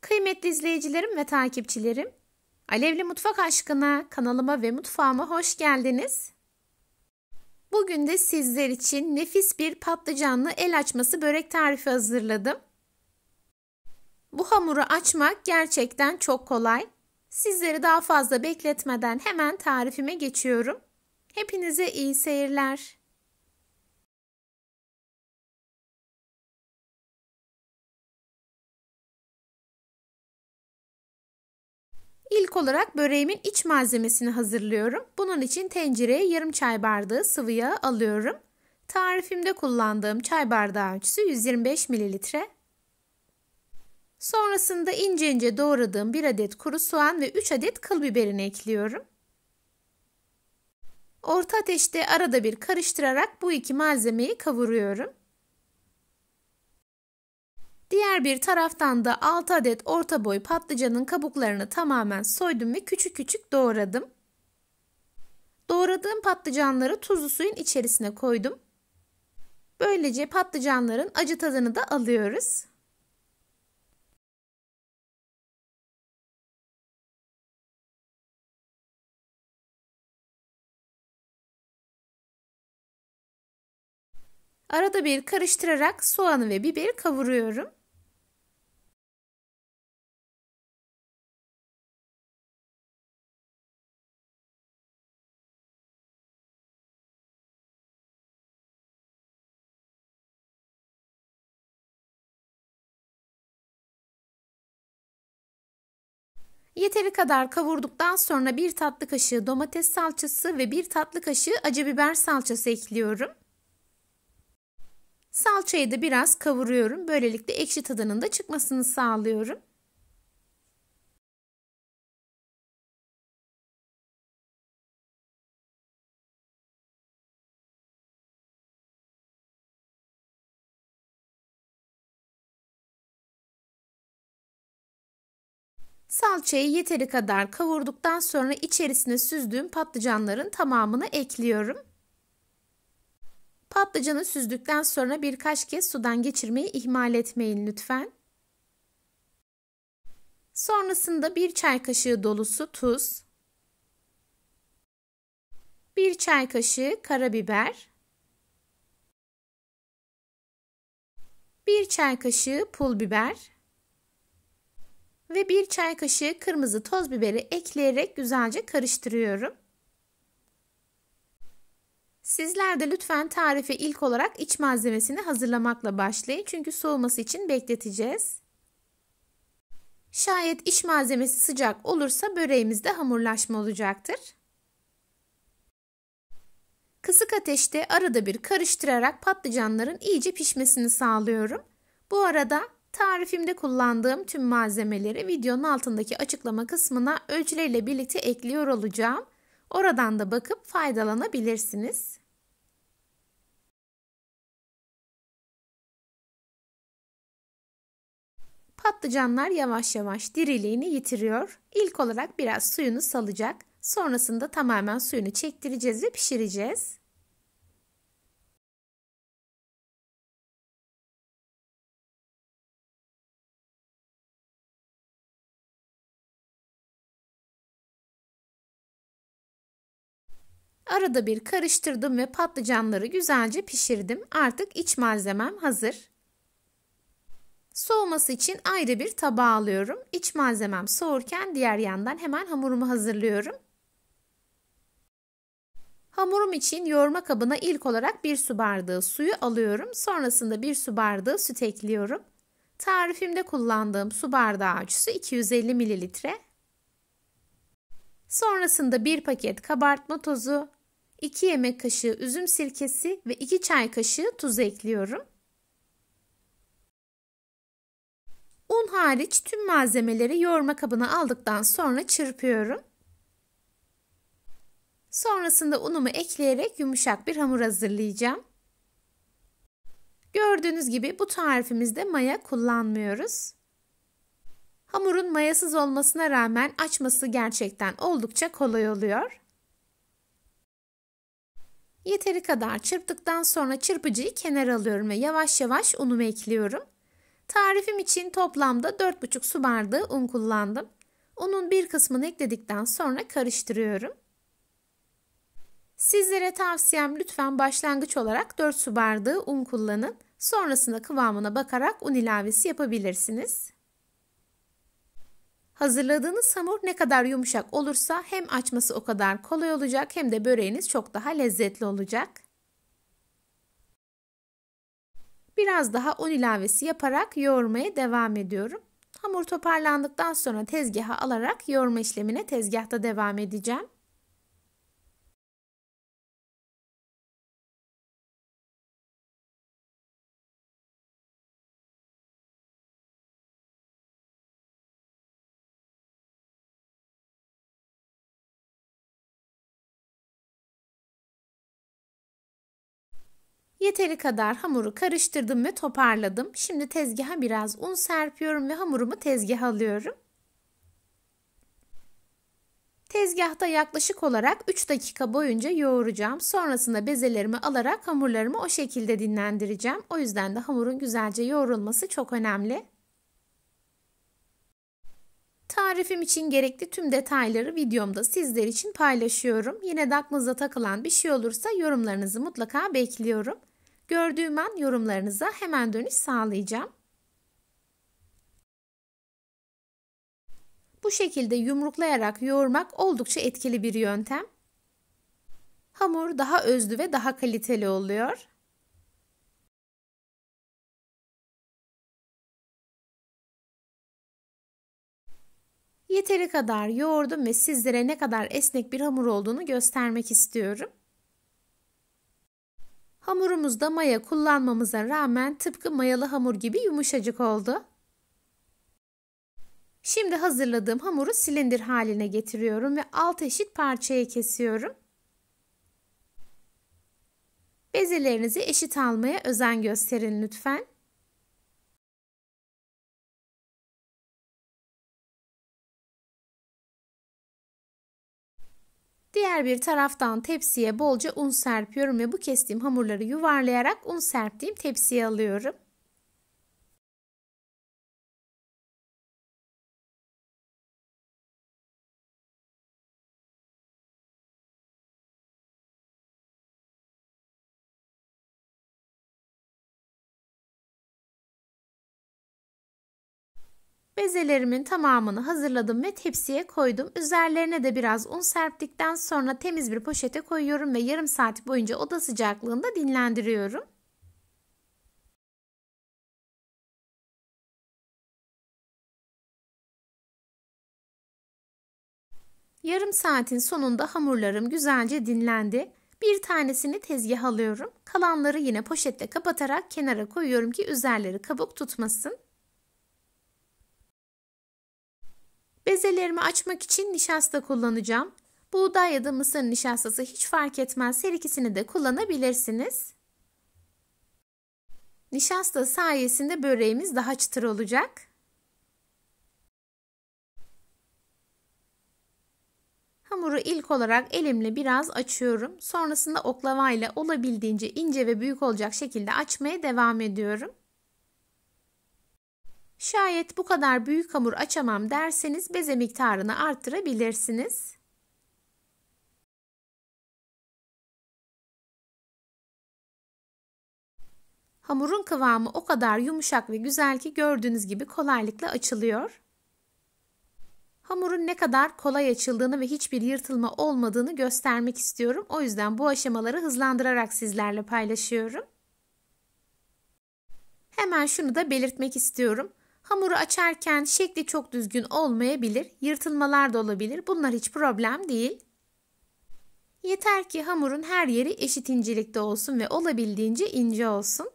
Kıymetli izleyicilerim ve takipçilerim, Alevli Mutfak aşkına kanalıma ve mutfağıma hoş geldiniz. Bugün de sizler için nefis bir patlıcanlı el açması börek tarifi hazırladım. Bu hamuru açmak gerçekten çok kolay. Sizleri daha fazla bekletmeden hemen tarifime geçiyorum. Hepinize iyi seyirler. İlk olarak böreğimin iç malzemesini hazırlıyorum. Bunun için tencereye yarım çay bardağı sıvı yağ alıyorum. Tarifimde kullandığım çay bardağı ölçüsü 125 mililitre. Sonrasında ince ince doğradığım 1 adet kuru soğan ve 3 adet kıl biberini ekliyorum. Orta ateşte arada bir karıştırarak bu iki malzemeyi kavuruyorum. Diğer bir taraftan da 6 adet orta boy patlıcanın kabuklarını tamamen soydum ve küçük küçük doğradım. Doğradığım patlıcanları tuzlu suyun içerisine koydum. Böylece patlıcanların acı tadını da alıyoruz. Arada bir karıştırarak soğanı ve biberi kavuruyorum. Yeteri kadar kavurduktan sonra 1 tatlı kaşığı domates salçası ve 1 tatlı kaşığı acı biber salçası ekliyorum. Salçayı da biraz kavuruyorum. Böylelikle ekşi tadının da çıkmasını sağlıyorum. Salçayı yeteri kadar kavurduktan sonra içerisine süzdüğüm patlıcanların tamamını ekliyorum. Patlıcanı süzdükten sonra birkaç kez sudan geçirmeyi ihmal etmeyin lütfen. Sonrasında 1 çay kaşığı dolusu tuz, 1 çay kaşığı karabiber, 1 çay kaşığı pul biber ve 1 çay kaşığı kırmızı toz biberi ekleyerek güzelce karıştırıyorum. Sizler de lütfen tarife ilk olarak iç malzemesini hazırlamakla başlayın. Çünkü soğuması için bekleteceğiz. Şayet iç malzemesi sıcak olursa böreğimizde hamurlaşma olacaktır. Kısık ateşte arada bir karıştırarak patlıcanların iyice pişmesini sağlıyorum. Bu arada tarifimde kullandığım tüm malzemeleri videonun altındaki açıklama kısmına ölçüleriyle birlikte ekliyor olacağım. Oradan da bakıp faydalanabilirsiniz. Patlıcanlar yavaş yavaş diriliğini yitiriyor. İlk olarak biraz suyunu salacak. Sonrasında tamamen suyunu çektireceğiz ve pişireceğiz. Arada bir karıştırdım ve patlıcanları güzelce pişirdim. Artık iç malzemem hazır. Soğuması için ayrı bir tabağa alıyorum. İç malzemem soğurken diğer yandan hemen hamurumu hazırlıyorum. Hamurum için yoğurma kabına ilk olarak 1 su bardağı suyu alıyorum. Sonrasında 1 su bardağı süt ekliyorum. Tarifimde kullandığım su bardağı ölçüsü 250 mililitre. Sonrasında 1 paket kabartma tozu, 2 yemek kaşığı üzüm sirkesi ve 2 çay kaşığı tuz ekliyorum. Un hariç tüm malzemeleri yoğurma kabına aldıktan sonra çırpıyorum. Sonrasında unumu ekleyerek yumuşak bir hamur hazırlayacağım. Gördüğünüz gibi bu tarifimizde maya kullanmıyoruz. Hamurun mayasız olmasına rağmen açması gerçekten oldukça kolay oluyor. Yeteri kadar çırptıktan sonra çırpıcıyı kenara alıyorum ve yavaş yavaş unumu ekliyorum. Tarifim için toplamda 4,5 su bardağı un kullandım. Unun bir kısmını ekledikten sonra karıştırıyorum. Sizlere tavsiyem lütfen başlangıç olarak 4 su bardağı un kullanın. Sonrasında kıvamına bakarak un ilavesi yapabilirsiniz. Hazırladığınız hamur ne kadar yumuşak olursa hem açması o kadar kolay olacak hem de böreğiniz çok daha lezzetli olacak. Biraz daha un ilavesi yaparak yoğurmaya devam ediyorum. Hamur toparlandıktan sonra tezgaha alarak yoğurma işlemine tezgahta devam edeceğim. Yeteri kadar hamuru karıştırdım ve toparladım. Şimdi tezgaha biraz un serpiyorum ve hamurumu tezgaha alıyorum. Tezgahta yaklaşık olarak 3 dakika boyunca yoğuracağım. Sonrasında bezelerimi alarak hamurlarımı o şekilde dinlendireceğim. O yüzden de hamurun güzelce yoğrulması çok önemli. Tarifim için gerekli tüm detayları videomda sizler için paylaşıyorum. Yine de aklınıza takılan bir şey olursa yorumlarınızı mutlaka bekliyorum. Gördüğüm an yorumlarınıza hemen dönüş sağlayacağım. Bu şekilde yumruklayarak yoğurmak oldukça etkili bir yöntem. Hamur daha özlü ve daha kaliteli oluyor. Yeteri kadar yoğurdum ve sizlere ne kadar esnek bir hamur olduğunu göstermek istiyorum. Hamurumuzda maya kullanmamıza rağmen tıpkı mayalı hamur gibi yumuşacık oldu. Şimdi hazırladığım hamuru silindir haline getiriyorum ve 6 eşit parçaya kesiyorum. Bezelerinizi eşit almaya özen gösterin lütfen. Diğer bir taraftan tepsiye bolca un serpiyorum ve bu kestiğim hamurları yuvarlayarak un serptiğim tepsiye alıyorum. Bezelerimin tamamını hazırladım ve tepsiye koydum. Üzerlerine de biraz un serptikten sonra temiz bir poşete koyuyorum ve yarım saat boyunca oda sıcaklığında dinlendiriyorum. Yarım saatin sonunda hamurlarım güzelce dinlendi. Bir tanesini tezgaha alıyorum. Kalanları yine poşetle kapatarak kenara koyuyorum ki üzerleri kabuk tutmasın. Bezelerimi açmak için nişasta kullanacağım. Buğday ya da mısır nişastası hiç fark etmez. Her ikisini de kullanabilirsiniz. Nişasta sayesinde böreğimiz daha çıtır olacak. Hamuru ilk olarak elimle biraz açıyorum. Sonrasında oklavayla olabildiğince ince ve büyük olacak şekilde açmaya devam ediyorum. Şayet bu kadar büyük hamur açamam derseniz beze miktarını arttırabilirsiniz. Hamurun kıvamı o kadar yumuşak ve güzel ki gördüğünüz gibi kolaylıkla açılıyor. Hamurun ne kadar kolay açıldığını ve hiçbir yırtılma olmadığını göstermek istiyorum. O yüzden bu aşamaları hızlandırarak sizlerle paylaşıyorum. Hemen şunu da belirtmek istiyorum. Hamuru açarken şekli çok düzgün olmayabilir, yırtılmalar da olabilir. Bunlar hiç problem değil. Yeter ki hamurun her yeri eşit incelikte olsun ve olabildiğince ince olsun.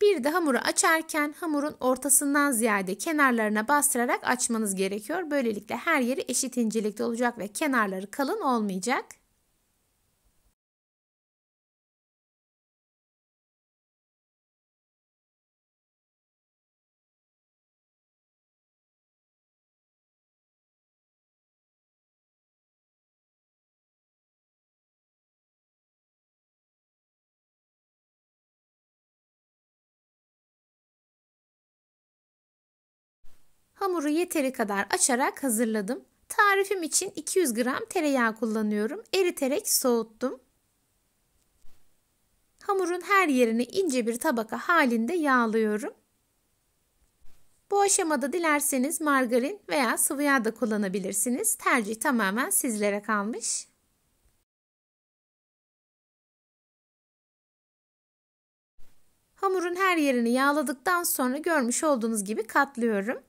Bir de hamuru açarken hamurun ortasından ziyade kenarlarına bastırarak açmanız gerekiyor. Böylelikle her yeri eşit incelikte olacak ve kenarları kalın olmayacak. Hamuru yeteri kadar açarak hazırladım. Tarifim için 200 gram tereyağı kullanıyorum. Eriterek soğuttum. Hamurun her yerini ince bir tabaka halinde yağlıyorum. Bu aşamada dilerseniz margarin veya sıvı yağ da kullanabilirsiniz. Tercih tamamen sizlere kalmış. Hamurun her yerini yağladıktan sonra görmüş olduğunuz gibi katlıyorum.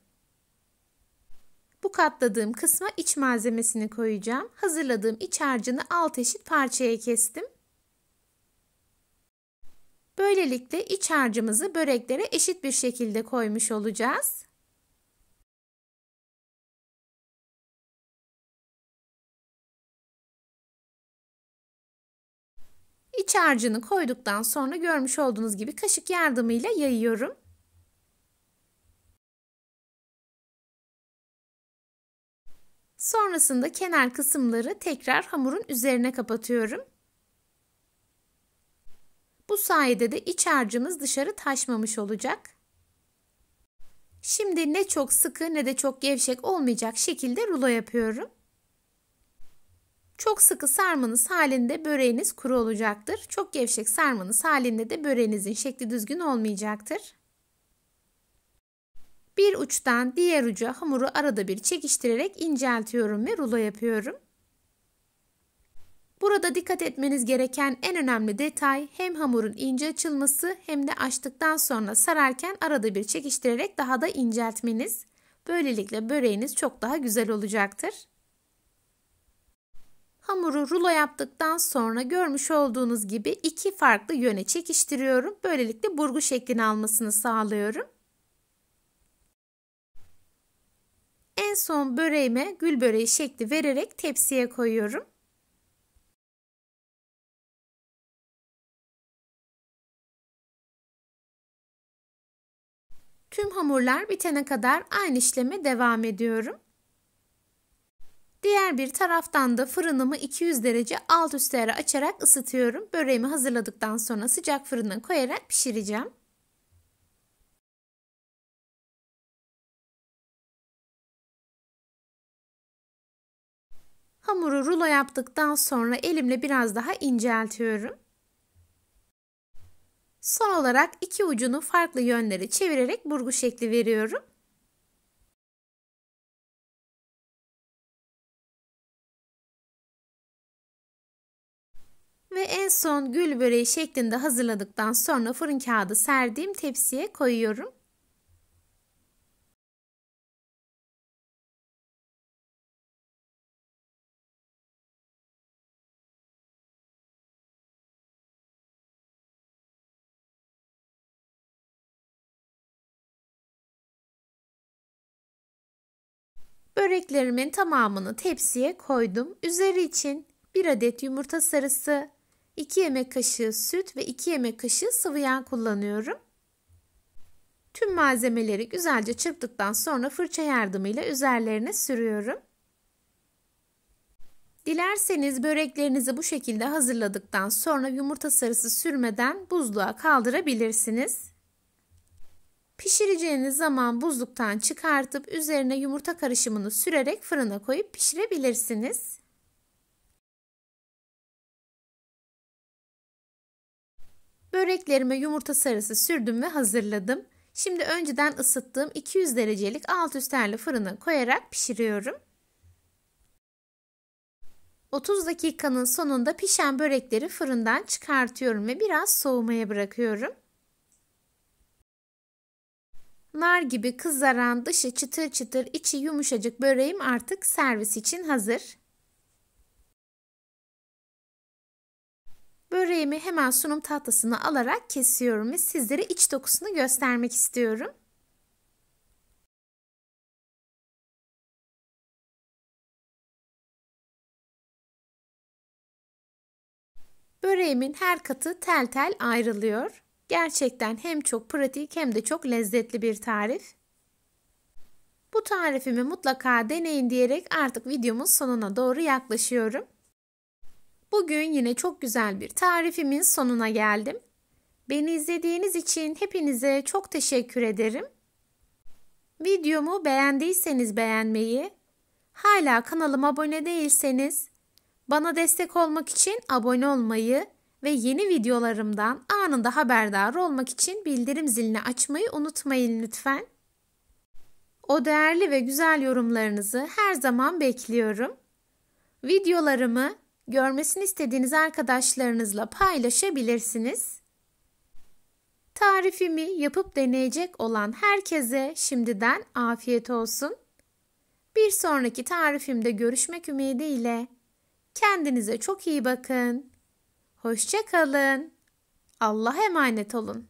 Bu katladığım kısma iç malzemesini koyacağım. Hazırladığım iç harcını 6 eşit parçaya kestim. Böylelikle iç harcımızı böreklere eşit bir şekilde koymuş olacağız. İç harcını koyduktan sonra görmüş olduğunuz gibi kaşık yardımıyla yayıyorum. Sonrasında kenar kısımları tekrar hamurun üzerine kapatıyorum. Bu sayede de iç harcımız dışarı taşmamış olacak. Şimdi ne çok sıkı ne de çok gevşek olmayacak şekilde rulo yapıyorum. Çok sıkı sarmanız halinde böreğiniz kuru olacaktır. Çok gevşek sarmanız halinde de böreğinizin şekli düzgün olmayacaktır. Bir uçtan diğer uca hamuru arada bir çekiştirerek inceltiyorum ve rulo yapıyorum. Burada dikkat etmeniz gereken en önemli detay hem hamurun ince açılması hem de açtıktan sonra sararken arada bir çekiştirerek daha da inceltmeniz. Böylelikle böreğiniz çok daha güzel olacaktır. Hamuru rulo yaptıktan sonra görmüş olduğunuz gibi iki farklı yöne çekiştiriyorum. Böylelikle burgu şeklini almasını sağlıyorum. En son böreğime gül böreği şekli vererek tepsiye koyuyorum. Tüm hamurlar bitene kadar aynı işleme devam ediyorum. Diğer bir taraftan da fırınımı 200 derece alt üst ayarı açarak ısıtıyorum. Böreğimi hazırladıktan sonra sıcak fırına koyarak pişireceğim. Hamuru rulo yaptıktan sonra elimle biraz daha inceltiyorum. Son olarak iki ucunu farklı yönlere çevirerek burgu şekli veriyorum. Ve en son gül böreği şeklinde hazırladıktan sonra fırın kağıdı serdiğim tepsiye koyuyorum. Böreklerimin tamamını tepsiye koydum. Üzeri için 1 adet yumurta sarısı, 2 yemek kaşığı süt ve 2 yemek kaşığı sıvı yağ kullanıyorum. Tüm malzemeleri güzelce çırptıktan sonra fırça yardımıyla üzerlerine sürüyorum. Dilerseniz böreklerinizi bu şekilde hazırladıktan sonra yumurta sarısı sürmeden buzluğa kaldırabilirsiniz. Pişireceğiniz zaman buzluktan çıkartıp üzerine yumurta karışımını sürerek fırına koyup pişirebilirsiniz. Böreklerime yumurta sarısı sürdüm ve hazırladım. Şimdi önceden ısıttığım 200 derecelik alt üst ayarlı fırına koyarak pişiriyorum. 30 dakikanın sonunda pişen börekleri fırından çıkartıyorum ve biraz soğumaya bırakıyorum. Nar gibi kızaran, dışı çıtır çıtır, içi yumuşacık böreğim artık servis için hazır. Böreğimi hemen sunum tahtasına alarak kesiyorum ve sizlere iç dokusunu göstermek istiyorum. Böreğimin her katı tel tel ayrılıyor. Gerçekten hem çok pratik hem de çok lezzetli bir tarif. Bu tarifimi mutlaka deneyin diyerek artık videomun sonuna doğru yaklaşıyorum. Bugün yine çok güzel bir tarifimin sonuna geldim. Beni izlediğiniz için hepinize çok teşekkür ederim. Videomu beğendiyseniz beğenmeyi, hala kanalıma abone değilseniz bana destek olmak için abone olmayı ve yeni videolarımdan anında haberdar olmak için bildirim zilini açmayı unutmayın lütfen. O değerli ve güzel yorumlarınızı her zaman bekliyorum. Videolarımı görmesini istediğiniz arkadaşlarınızla paylaşabilirsiniz. Tarifimi yapıp deneyecek olan herkese şimdiden afiyet olsun. Bir sonraki tarifimde görüşmek ümidiyle. Kendinize çok iyi bakın. Hoşça kalın. Allah'a emanet olun.